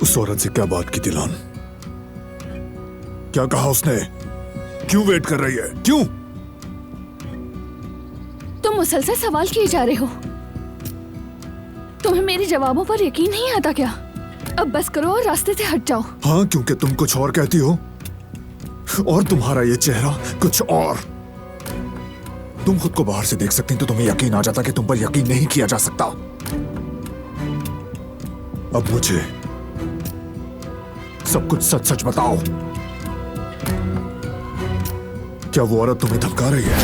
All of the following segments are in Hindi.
उस औरत से क्या बात की दिलान? क्या कहा उसने? क्यों वेट कर रही है? क्यों? तुम मुसलसल सवाल किए जा रहे हो। तुम्हें मेरे जवाबों पर यकीन नहीं आता क्या? अब बस करो और रास्ते से हट जाओ। हाँ, क्योंकि तुम कुछ और कहती हो और तुम्हारा ये चेहरा कुछ और। तुम खुद को बाहर से देख सकती तो तुम्हें यकीन आ जाता कि तुम पर यकीन नहीं किया जा सकता। अब मुझे सब कुछ सच सच बताओ। क्या वो औरत तुम्हें धमका रही है?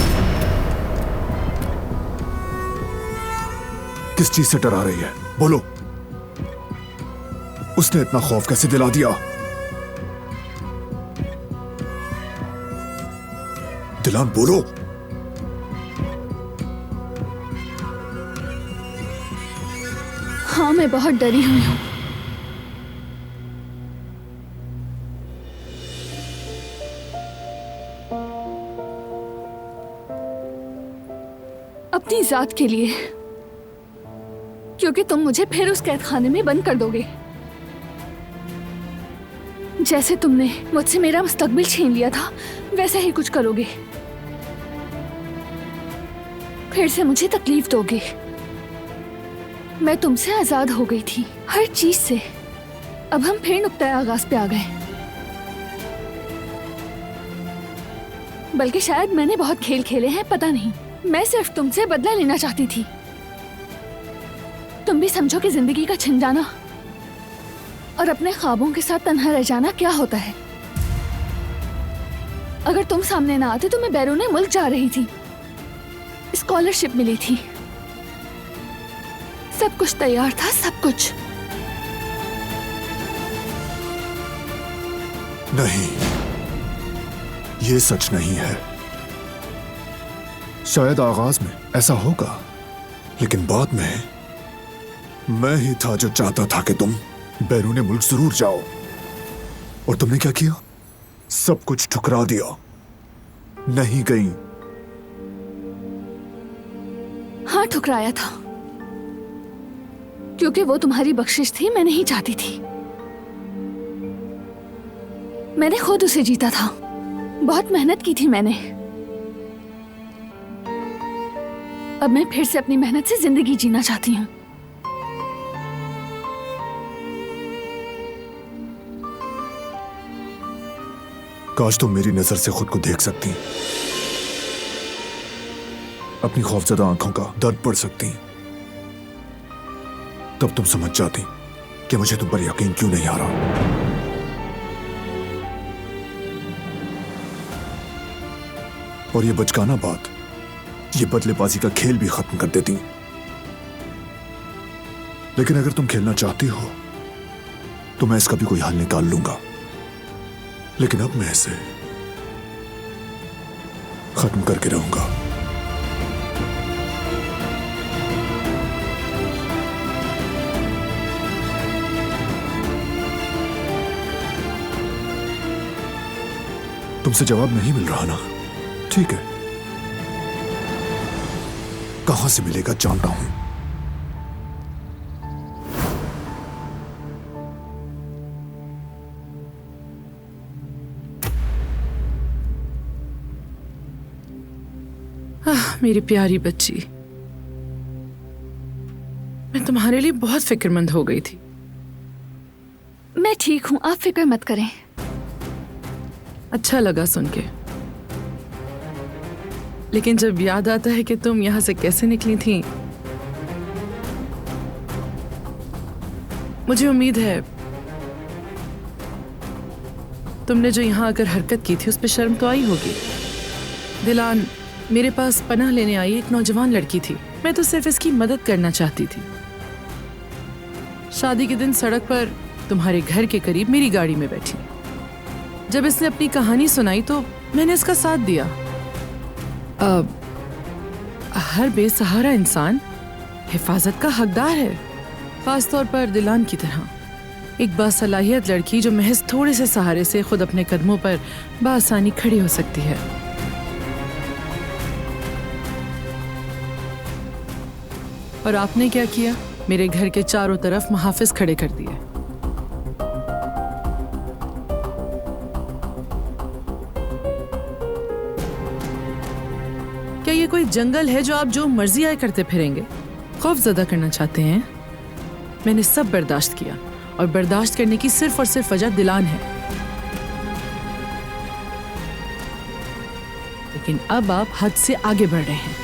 किस चीज से डरा रही है? बोलो। उसने इतना खौफ कैसे दिला दिया? दिलान, बोलो। हाँ, मैं बहुत डरी हुई हूँ। अपनी जात के लिए, क्योंकि तुम मुझे फिर उस कैद खाने में बंद कर दोगे, जैसे तुमने मुझसे मेरा मुस्तकबिल छीन लिया था, वैसा ही कुछ करोगे। फिर से मुझे तकलीफ दोगे। मैं तुमसे आजाद हो गई थी, हर चीज से। अब हम फिर नुक्ता आगाज पे आ गए। बल्कि शायद मैंने बहुत खेल खेले हैं, पता नहीं। मैं सिर्फ तुमसे बदला लेना चाहती थी। तुम भी समझो कि जिंदगी का छिन जाना और अपने ख्वाबों के साथ तन्हा रह जाना क्या होता है। अगर तुम सामने ना आते तो मैं बैरूने मुल्क जा रही थी। स्कॉलरशिप मिली थी, सब कुछ तैयार था, सब कुछ। नहीं, ये सच नहीं है। शायद आगाज में ऐसा होगा, लेकिन बाद में मैं ही था जो चाहता था कि तुम बैरूने मुल्क जरूर जाओ। और तुमने क्या किया? सब कुछ ठुकरा दिया। नहीं गई। हाँ, ठुकराया था, क्योंकि वो तुम्हारी बख्शिश थी, मैं नहीं चाहती थी। मैंने खुद उसे जीता था, बहुत मेहनत की थी मैंने। अब मैं फिर से अपनी मेहनत से जिंदगी जीना चाहती हूँ। काश तुम मेरी नजर से खुद को देख सकती, अपनी खौफजदा आंखों का दर्द पढ़ सकती। तब तुम समझ जाती कि मुझे तुम पर यकीन क्यों नहीं आ रहा। और ये बचकाना बात, ये बदलेबाजी का खेल भी खत्म कर देती। लेकिन अगर तुम खेलना चाहती हो तो मैं इसका भी कोई हल निकाल लूंगा। लेकिन अब मैं इसे खत्म करके रहूंगा। तुमसे जवाब नहीं मिल रहा ना? ठीक है, कहां से मिलेगा जानता हूं। मेरी प्यारी बच्ची, मैं तुम्हारे लिए बहुत फिक्रमंद हो गई थी। मैं ठीक हूँ, आप फिक्र मत करें। अच्छा लगा सुन के। लेकिन जब याद आता है कि तुम यहां से कैसे निकली थी, मुझे उम्मीद है तुमने जो यहां आकर हरकत की थी उस पर शर्म तो आई होगी। दिलान मेरे पास पनाह लेने आई एक नौजवान लड़की थी। मैं तो सिर्फ इसकी मदद करना चाहती थी। शादी के दिन सड़क पर तुम्हारे घर के करीब मेरी गाड़ी में बैठी। जब इसने अपनी कहानी सुनाई तो मैंने इसका साथ दिया। अब हर बेसहारा इंसान हिफाजत का हकदार है, खासतौर पर दिलान की तरह एक बासलाहियत लड़की जो महज थोड़े से सहारे से खुद अपने कदमों पर बआसानी खड़ी हो सकती है। और आपने क्या किया? मेरे घर के चारों तरफ मुहाफिज खड़े कर दिए। जंगल है जो आप जो मर्जी आए करते फिरेंगे, खौफ ज़्यादा करना चाहते हैं। मैंने सब बर्दाश्त किया और बर्दाश्त करने की सिर्फ और सिर्फ वजह दिलान है। लेकिन अब आप हद से आगे बढ़ रहे हैं।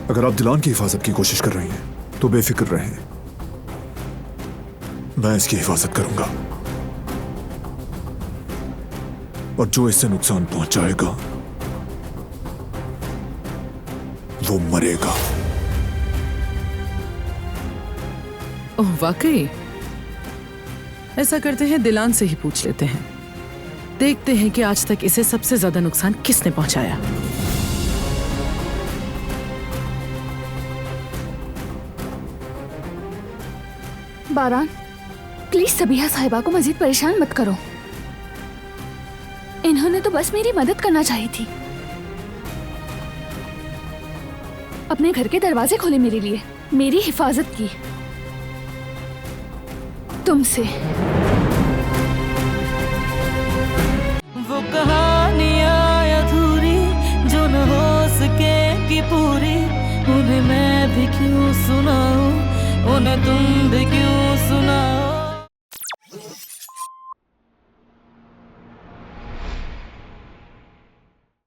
अगर आप दिलान की हिफाजत की कोशिश कर रही हैं तो बेफिक्र रहें, मैं इसकी हिफाजत करूंगा और जो इससे नुकसान पहुंचाएगा वो मरेगा। ओह वाकई? ऐसा करते हैं दिलान से ही पूछ लेते हैं, देखते हैं कि आज तक इसे सबसे ज्यादा नुकसान किसने पहुंचाया। बारान, प्लीज सबिहा साहिबा को मजीद परेशान मत करो। इन्होंने तो बस मेरी मदद करना चाहिए थी। अपने घर के दरवाजे खोले मेरे लिए, मेरी हिफाजत की। तुमसे वो कहानियां अधूरी जो न हो सके कि पूरी, उन्हें मैं भी क्यों सुनाऊं, उन्हें तुम भी क्यों सुनाओ।